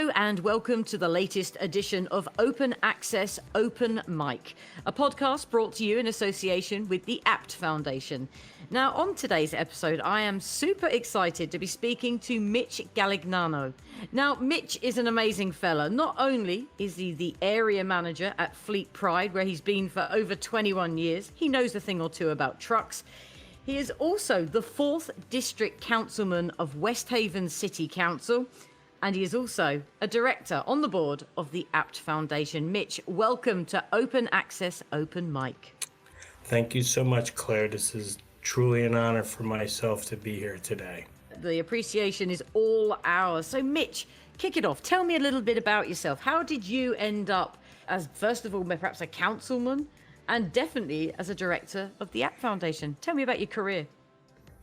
Hello and welcome to the latest edition of Open Access Open Mic, a podcast brought to you in association with the APT Foundation. Now, on today's episode, I am super excited to be speaking to Mitch Gallignano. Now, Mitch is an amazing fella. Not only is he the area manager at Fleet Pride, where he's been for over 21 years, he knows a thing or two about trucks. He is also the 4th District Councilman of West Haven City Council, and he is also a director on the board of the APT Foundation. Mitch, welcome to Open Access Open Mic. Thank you so much, Claire. This is truly an honor for myself to be here today. The appreciation is all ours. So, Mitch, kick it off. Tell me a little bit about yourself. How did you end up as, first of all, perhaps a councilman, and definitely as a director of the APT Foundation? Tell me about your career.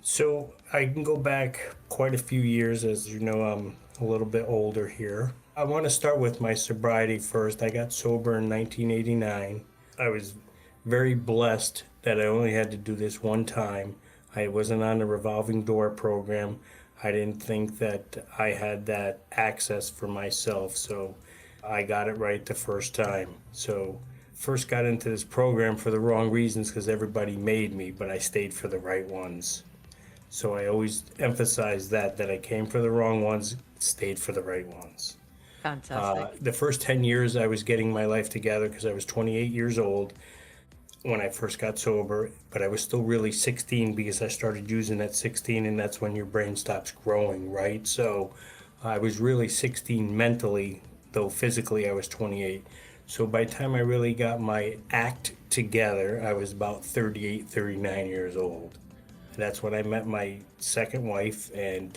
So I can go back quite a few years. As you know, I'm a little bit older here. I want to start with my sobriety first. I got sober in 1989. I was very blessed that I only had to do this one time. I wasn't on the revolving door program. I didn't think that I had that access for myself, so I got it right the first time. So first got into this program for the wrong reasons because everybody made me, but I stayed for the right ones. So I always emphasize that I came for the wrong ones, stayed for the right ones. Fantastic. The first 10 years I was getting my life together because I was 28 years old when I first got sober, but I was still really 16 because I started using at 16, and that's when your brain stops growing, right? So I was really 16 mentally, though physically I was 28. So by the time I really got my act together, I was about 38, 39 years old. That's when I met my second wife, and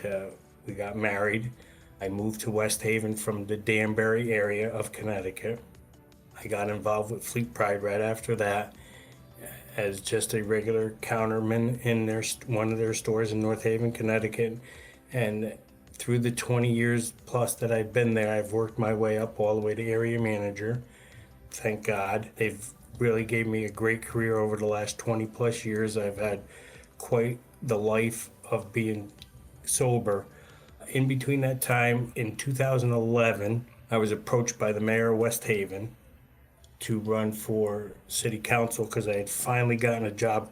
we got married. I moved to West Haven from the Danbury area of Connecticut. I got involved with Fleet Pride right after that as just a regular counterman in one of their stores in North Haven, Connecticut. And through the 20 years plus that I've been there, I've worked my way up all the way to area manager. Thank God. They've really gave me a great career over the last 20 plus years. I've had quite the life of being sober. In between that time, in 2011, I was approached by the mayor of West Haven to run for city council because I had finally gotten a job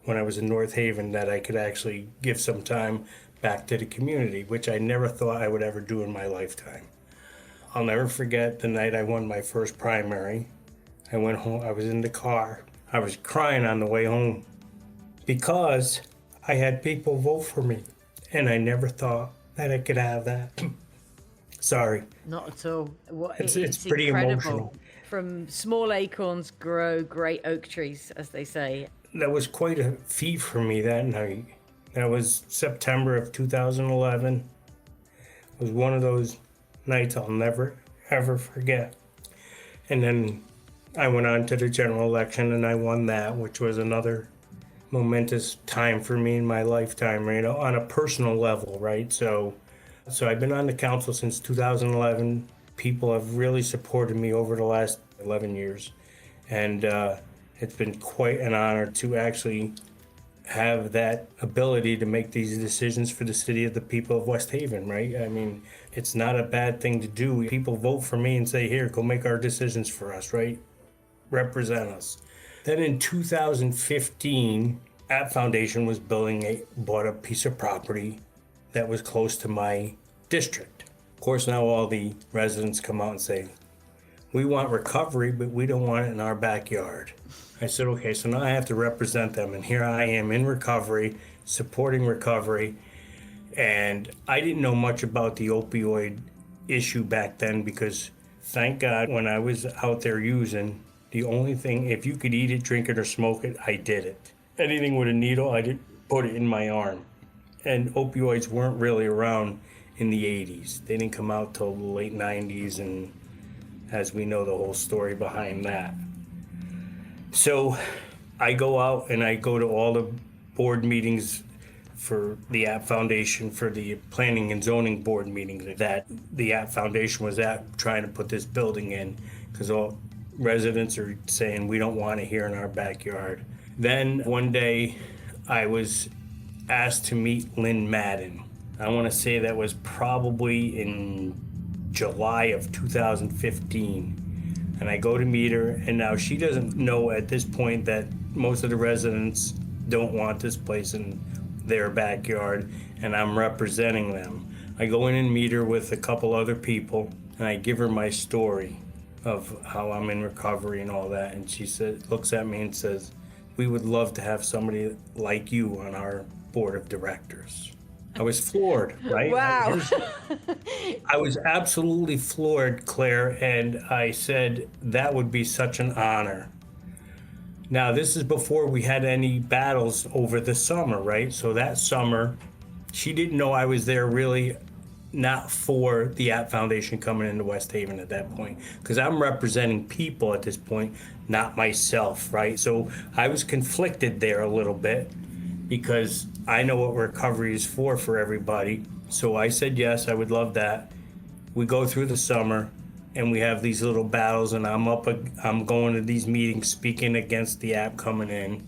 when I was in North Haven that I could actually give some time back to the community, which I never thought I would ever do in my lifetime. I'll never forget the night I won my first primary. I went home, I was in the car. I was crying on the way home because I had people vote for me, and I never thought that I could have that. Sorry. Not at all. It's pretty incredible. Emotional. From small acorns grow great oak trees, as they say. That was quite a feat for me that night. That was September of 2011. It was one of those nights I'll never, ever forget. And then I went on to the general election, and I won that, which was another momentous time for me in my lifetime, you know, on a personal level, right? So I've been on the council since 2011. People have really supported me over the last 11 years. And it's been quite an honor to actually have that ability to make these decisions for the city of the people of West Haven, right? I mean, it's not a bad thing to do. People vote for me and say, here, go make our decisions for us, right? Represent us. Then in 2015, APT Foundation was bought a piece of property that was close to my district. Of course, now all the residents come out and say, we want recovery, but we don't want it in our backyard. I said, okay, so now I have to represent them, and here I am in recovery, supporting recovery, and I didn't know much about the opioid issue back then because, thank God, when I was out there using, the only thing, if you could eat it, drink it, or smoke it, I did it. Anything with a needle, I didn't put it in my arm. And opioids weren't really around in the 80s. They didn't come out till the late 90s, and as we know the whole story behind that. So I go out and I go to all the board meetings for the APT Foundation, for the planning and zoning board meetings that the APT Foundation was at, trying to put this building in, because all residents are saying we don't want it here in our backyard. Then one day I was asked to meet Lynn Madden. I want to say that was probably in July of 2015. And I go to meet her, and now she doesn't know at this point that most of the residents don't want this place in their backyard, and I'm representing them. I go in and meet her with a couple other people, and I give her my story of how I'm in recovery and all that, and she looks at me and says, "We would love to have somebody like you on our board of directors." I was floored, right? Wow. I was absolutely floored, Claire, and I said that would be such an honor. Now, this is before we had any battles over the summer, right? So that summer, she didn't know I was there really not for the APT Foundation coming into West Haven at that point, because I'm representing people at this point, not myself, right? So I was conflicted there a little bit because I know what recovery is for everybody. So I said, yes, I would love that. We go through the summer and we have these little battles, and I'm going to these meetings speaking against the app coming in.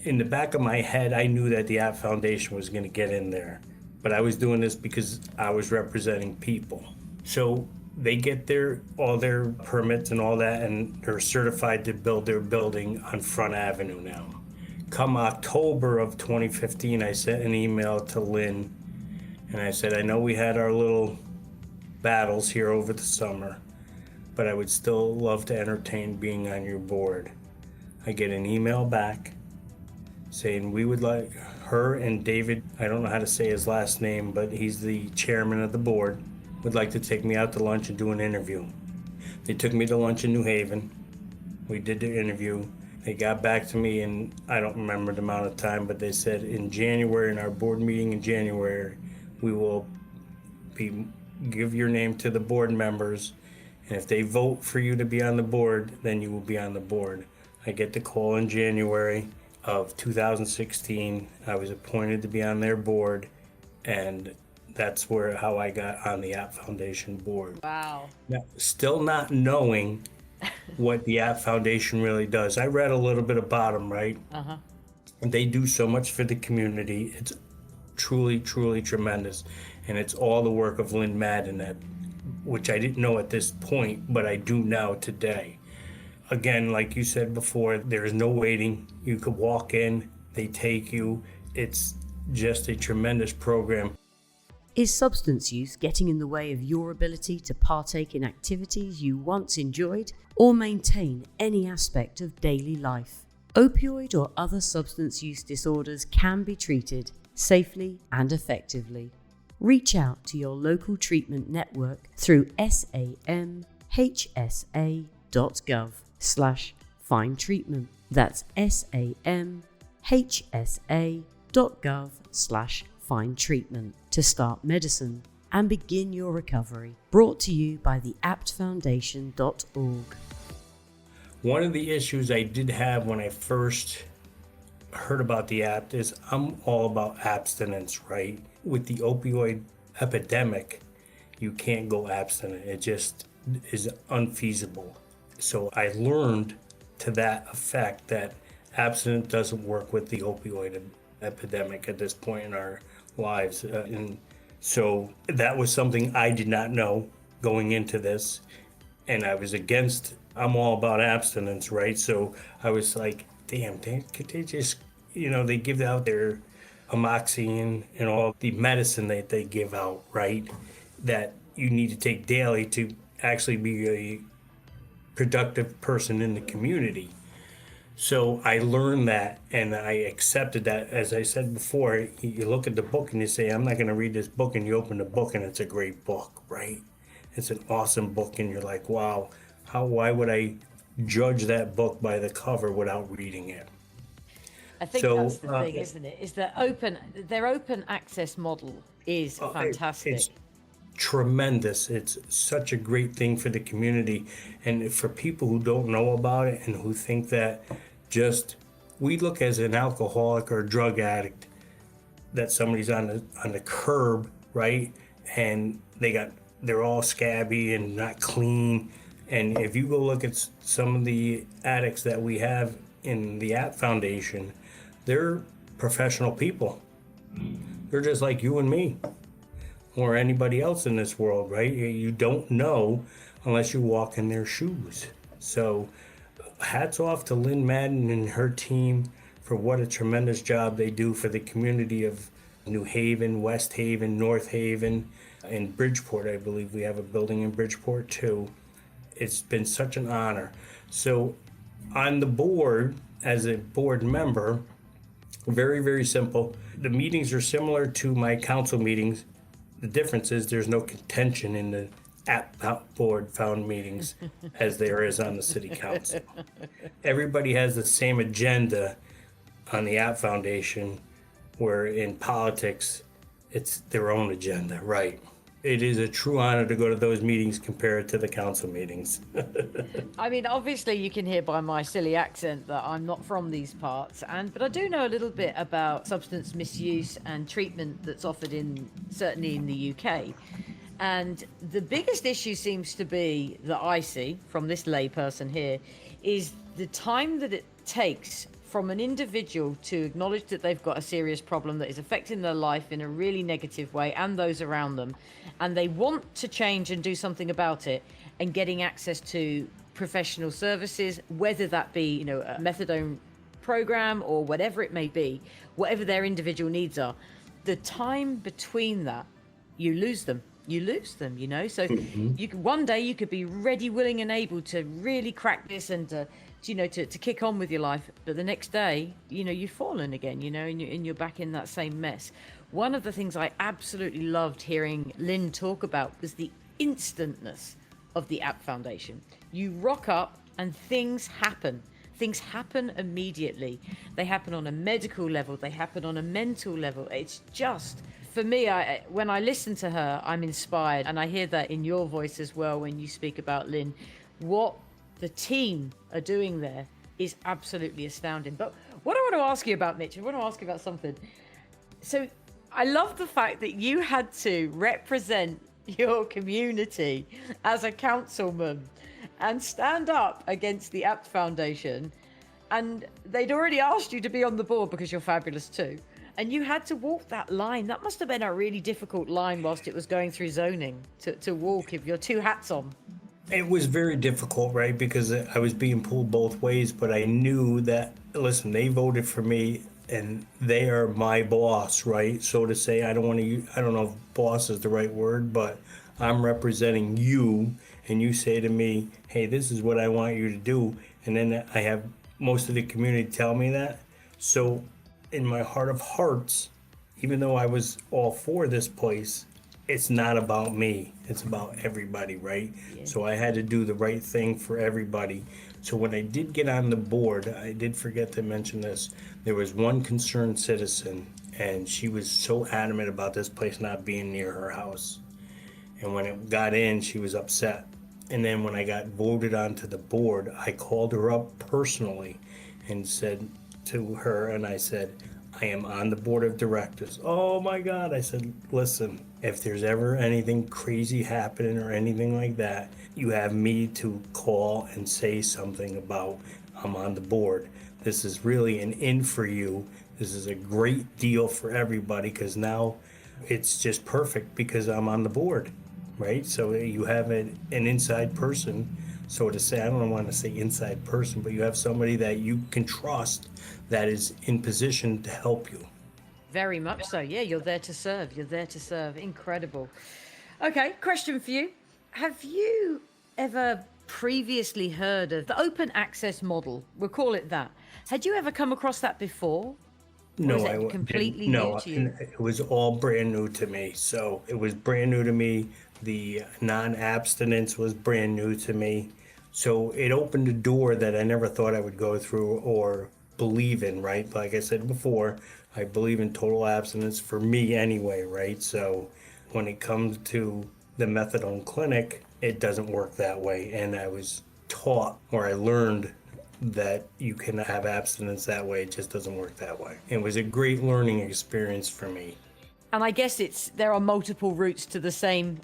In the back of my head, I knew that the APT Foundation was going to get in there, but I was doing this because I was representing people. So they get all their permits and all that, and they're certified to build their building on Front Avenue now. Come October of 2015, I sent an email to Lynn, and I said, I know we had our little battles here over the summer, but I would still love to entertain being on your board. I get an email back saying we would like her and David, I don't know how to say his last name, but he's the chairman of the board, would like to take me out to lunch and do an interview. They took me to lunch in New Haven. We did the interview. They got back to me in, I don't remember the amount of time, but they said in January, in our board meeting in January, we will give your name to the board members, and if they vote for you to be on the board, then you will be on the board. I get the call in January of 2016. I was appointed to be on their board, and that's how I got on the APT Foundation board. Wow. Now, still not knowing what the APT Foundation really does. I read a little bit about them, right? Uh-huh. And they do so much for the community. It's truly, truly tremendous. And it's all the work of Lynn Madden, which I didn't know at this point, but I do now today. Again, like you said before, there is no waiting. You could walk in, they take you. It's just a tremendous program. Is substance use getting in the way of your ability to partake in activities you once enjoyed or maintain any aspect of daily life? Opioid or other substance use disorders can be treated safely and effectively. Reach out to your local treatment network through samhsa.gov/find treatment. That's samhsa.gov/find treatment to start medicine and begin your recovery. Brought to you by the aptfoundation.org. One of the issues I did have when I first heard about the APT is I'm all about abstinence, right? With the opioid epidemic, you can't go abstinent. It just is unfeasible. So I learned to that effect that abstinence doesn't work with the opioid epidemic at this point in our lives. And so that was something I did not know going into this. And I was against, I'm all about abstinence, right? So I was like, damn, could they just, they give out their amoxicillin and all the medicine that they give out, right? That you need to take daily to actually be a productive person in the community. So I learned that and I accepted that. As I said before, you look at the book and you say, I'm not going to read this book, and you open the book and it's a great book, right? It's an awesome book, and you're like, wow, why would I judge that book by the cover without reading it? I think that's the thing, isn't it? Is that their open access model is fantastic. It's tremendous. It's such a great thing for the community, and for people who don't know about it and who think that we look as an alcoholic or a drug addict that somebody's on the curb, right? And they're all scabby and not clean. And if you go look at some of the addicts that we have in the APT Foundation, they're professional people. They're just like you and me. or anybody else in this world, right? You don't know unless you walk in their shoes. So hats off to Lynn Madden and her team for what a tremendous job they do for the community of New Haven, West Haven, North Haven, and Bridgeport. I believe we have a building in Bridgeport too. It's been such an honor. So on the board, as a board member, very, very simple. The meetings are similar to my council meetings. The difference is there's no contention in the APT board found meetings as there is on the city council. Everybody has the same agenda on the APT Foundation, where in politics, it's their own agenda, right? It is a true honor to go to those meetings compared to the council meetings. I mean, obviously you can hear by my silly accent that I'm not from these parts, but I do know a little bit about substance misuse and treatment that's offered certainly in the UK. And the biggest issue seems to be, that I see from this layperson here, is the time that it takes from an individual to acknowledge that they've got a serious problem that is affecting their life in a really negative way and those around them, and they want to change and do something about it, and getting access to professional services, whether that be, a methadone program or whatever it may be, whatever their individual needs are. The time between that, you lose them. So one day you could be ready, willing and able to really crack this and to kick on with your life, but the next day you've fallen again, and you're back in that same mess. One of the things I absolutely loved hearing Lynn talk about was the instantness of the APT Foundation. You rock up and things happen immediately. They happen on a medical level, they happen on a mental level. It's just, for me, when I listen to her, I'm inspired, and I hear that in your voice as well when you speak about Lynn. What the team are doing there is absolutely astounding. But what I want to ask you about, Mitch, I want to ask you about something. So I love the fact that you had to represent your community as a councilman and stand up against the APT Foundation. And they'd already asked you to be on the board because you're fabulous too. And you had to walk that line. That must have been a really difficult line whilst it was going through zoning to walk if you're two hats on. It was very difficult, right? Because I was being pulled both ways, but I knew that, listen, they voted for me and they are my boss, right? So to say, I don't know if boss is the right word, but I'm representing you, and you say to me, hey, this is what I want you to do. And then I have most of the community tell me that. So in my heart of hearts, even though I was all for this place, it's not about me. It's about everybody, right? Yeah. So I had to do the right thing for everybody. So when I did get on the board, I did forget to mention this. There was one concerned citizen, and she was so adamant about this place not being near her house. And when it got in, she was upset. And then when I got voted onto the board, I called her up personally and said to her, and I said, I am on the board of directors. Oh my God. I said, listen, if there's ever anything crazy happening or anything like that, you have me to call and say something about I'm on the board. This is really an in for you. This is a great deal for everybody because now it's just perfect because I'm on the board, right? So you have an inside person, so to say, I don't want to say inside person, but you have somebody that you can trust that is in position to help you. Very much so. Yeah, you're there to serve. Incredible. Okay, question for you. Have you ever previously heard of the open access model? We'll call it that. Had you ever come across that before? No, I completely new to you? It was all brand new to me. So it was brand new to me. The non-abstinence was brand new to me. So it opened a door that I never thought I would go through or believe in, right? Like I said before, I believe in total abstinence for me anyway, right? So when it comes to the methadone clinic, it doesn't work that way. And I was taught, or I learned, that you can have abstinence that way. It just doesn't work that way. It was a great learning experience for me. And I guess there are multiple routes to the same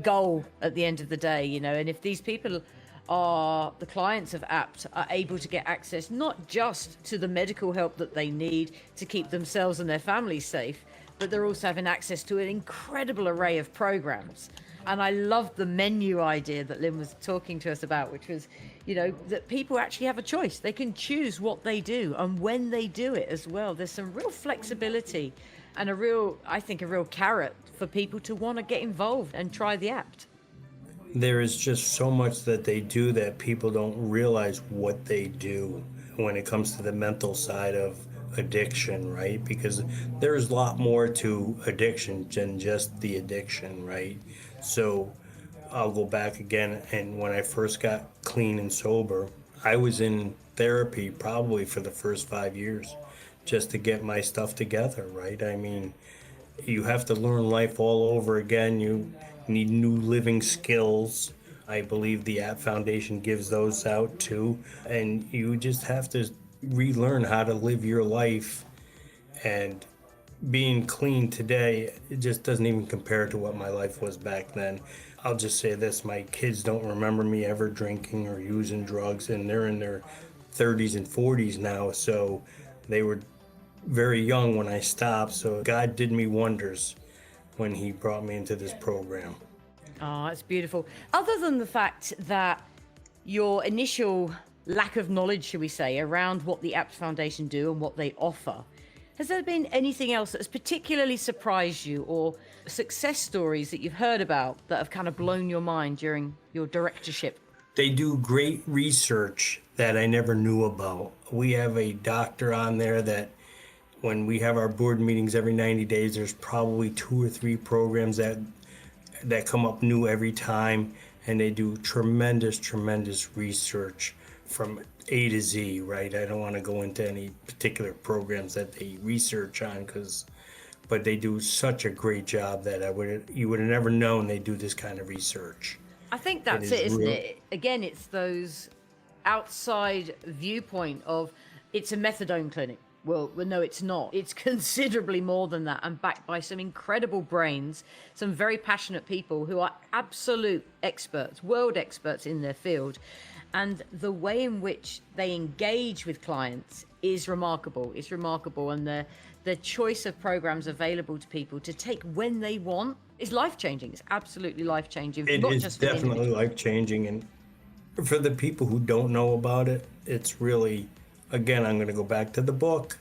goal at the end of the day, and if these people are the clients of APT, are able to get access not just to the medical help that they need to keep themselves and their families safe, but they're also having access to an incredible array of programs. And I love the menu idea that Lynn was talking to us about, which was, that people actually have a choice. They can choose what they do and when they do it as well. There's some real flexibility and I think a real carrot for people to want to get involved and try the APT. There is just so much that they do that people don't realize what they do when it comes to the mental side of addiction, right? Because there's a lot more to addiction than just the addiction, right? So I'll go back again, and when I first got clean and sober, I was in therapy probably for the first 5 years just to get my stuff together, right? I mean, you have to learn life all over again. You need new living skills. I believe the App Foundation gives those out too. And you just have to relearn how to live your life. And being clean today, it just doesn't even compare to what my life was back then. I'll just say this, my kids don't remember me ever drinking or using drugs, and they're in their 30s and 40s now, so they were very young when I stopped, so God did me wonders when he brought me into this program. Oh, that's beautiful. Other than the fact that your initial lack of knowledge, should we say, around what the APT Foundation do and what they offer, has there been anything else that's particularly surprised you, or success stories that you've heard about that have kind of blown your mind during your directorship? They do great research that I never knew about. We have a doctor on there that when we have our board meetings every 90 days, there's probably 2 or 3 programs that come up new every time, and they do tremendous research from A to Z, right? I don't want to go into any particular programs that they research on, but they do such a great job that you would have never known they do this kind of research. I think that's it, isn't it? Again, it's those outside viewpoint of it's a methadone clinic. Well, no, it's not. It's considerably more than that, and backed by some incredible brains, some very passionate people who are absolute experts, world experts in their field. And the way in which they engage with clients is remarkable. It's remarkable. And the choice of programs available to people to take when they want is life-changing. It's absolutely life-changing. It is definitely life-changing. And for the people who don't know about it, it's really, again, I'm going to go back to the book.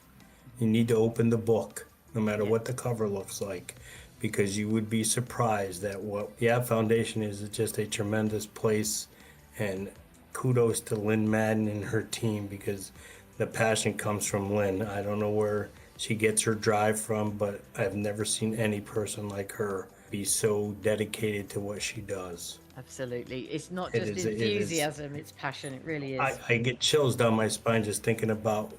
You need to open the book, no matter what the cover looks like, because you would be surprised at what the App Foundation is. It's just a tremendous place. And kudos to Lynn Madden and her team, because the passion comes from Lynn. I don't know where she gets her drive from, but I've never seen any person like her be so dedicated to what she does. Absolutely. It's not just enthusiasm, it's passion. It really is. I get chills down my spine just thinking about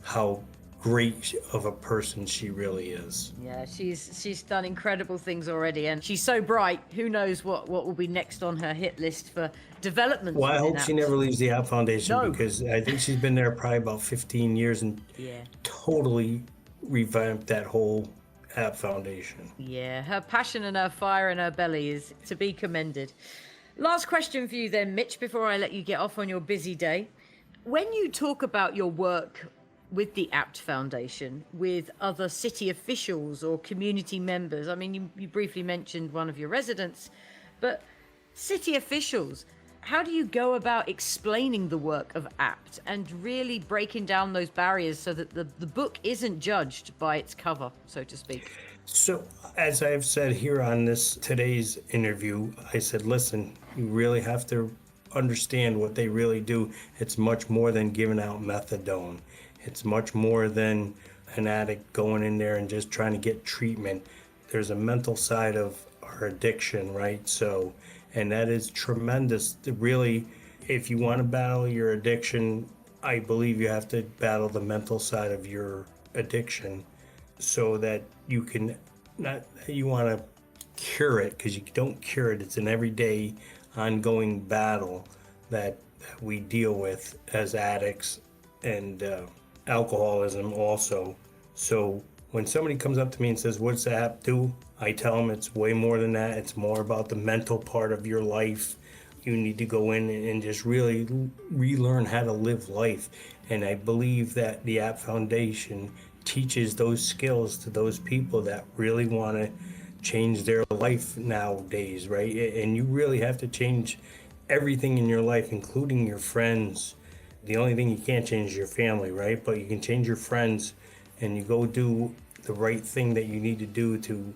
how great of a person she really is. Yeah, she's done incredible things already, and she's so bright. Who knows what will be next on her hit list for development. Well, I hope she never leaves the App Foundation, because I think she's been there probably about 15 years and totally revamped that whole App Foundation. Yeah, her passion and her fire and her belly is to be commended. Last question for you then, Mitch, before I let you get off on your busy day. When you talk about your work with the APT Foundation, with other city officials or community members, I mean, you briefly mentioned one of your residents, but city officials, how do you go about explaining the work of APT and really breaking down those barriers so that the book isn't judged by its cover, so to speak? So, as I've said here on today's interview, I said, listen, you really have to understand what they really do. It's much more than giving out methadone. It's much more than an addict going in there and just trying to get treatment. There's a mental side of our addiction, right? So, and that is tremendous. Really, if you want to battle your addiction, I believe you have to battle the mental side of your addiction so that you can, not that you want to cure it, because you don't cure it. It's an everyday ongoing battle that we deal with as addicts, and alcoholism also. So when somebody comes up to me and says, what's the app do? I tell them it's way more than that. It's more about the mental part of your life. You need to go in and just really relearn how to live life. And I believe that the App Foundation teaches those skills to those people that really want to change their life nowadays, right? And you really have to change everything in your life, including your friends. The only thing you can't change is your family, right? But you can change your friends, and you go do the right thing that you need to do to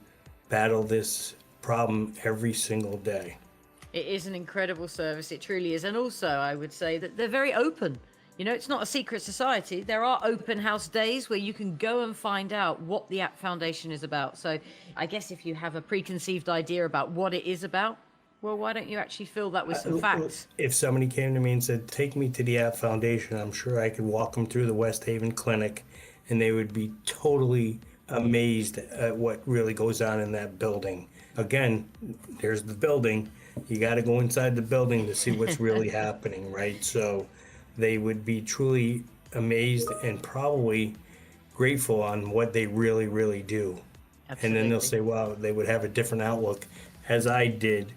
battle this problem every single day. It is an incredible service. It truly is. And also, I would say that they're very open. You know, it's not a secret society. There are open house days where you can go and find out what the APT Foundation is about. So I guess if you have a preconceived idea about what it is about, well, why don't you actually fill that with some facts? If somebody came to me and said, take me to the APT Foundation, I'm sure I could walk them through the West Haven Clinic, and they would be totally amazed at what really goes on in that building. Again, there's the building. You got to go inside the building to see what's really happening, right? So they would be truly amazed and probably grateful on what they really, really do. Absolutely. And then they'll say, wow, they would have a different outlook, as I did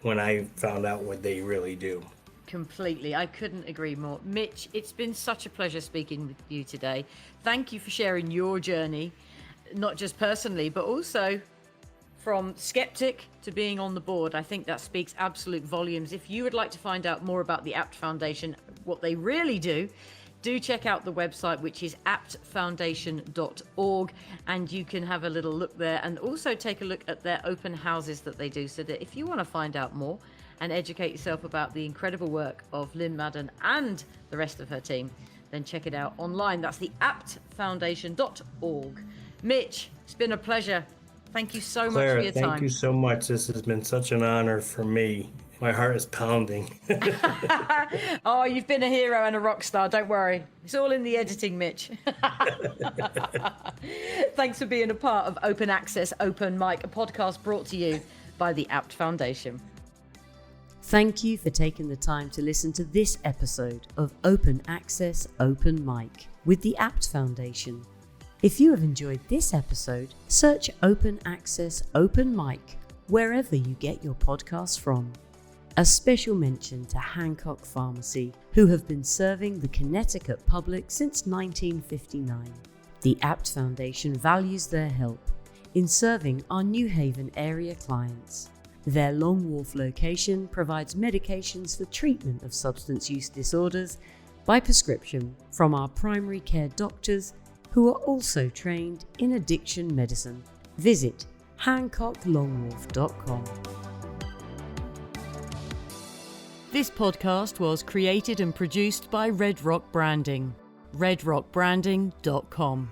when I found out what they really do. Completely. I couldn't agree more. Mitch, it's been such a pleasure speaking with you today. Thank you for sharing your journey, not just personally, but also from Skeptic to being on the board. I think that speaks absolute volumes. If you would like to find out more about the APT Foundation, what they really do check out the website, which is aptfoundation.org, and you can have a little look there and also take a look at their open houses that they do, so that if you want to find out more and educate yourself about the incredible work of Lynn Madden and the rest of her team, then check it out online. That's the aptfoundation.org. Mitch, it's been a pleasure. Thank you so much for your time. Thank you so much. This has been such an honor for me. My heart is pounding. Oh, you've been a hero and a rock star. Don't worry. It's all in the editing, Mitch. Thanks for being a part of Open Access, Open Mic, a podcast brought to you by the APT Foundation. Thank you for taking the time to listen to this episode of Open Access, Open Mic with the APT Foundation. If you have enjoyed this episode, search Open Access, Open Mic wherever you get your podcasts from. A special mention to Hancock Pharmacy, who have been serving the Connecticut public since 1959. The APT Foundation values their help in serving our New Haven area clients. Their Long Wharf location provides medications for treatment of substance use disorders by prescription from our primary care doctors, who are also trained in addiction medicine. Visit HancockLongWolf.com. This podcast was created and produced by Red Rock Branding. RedRockBranding.com.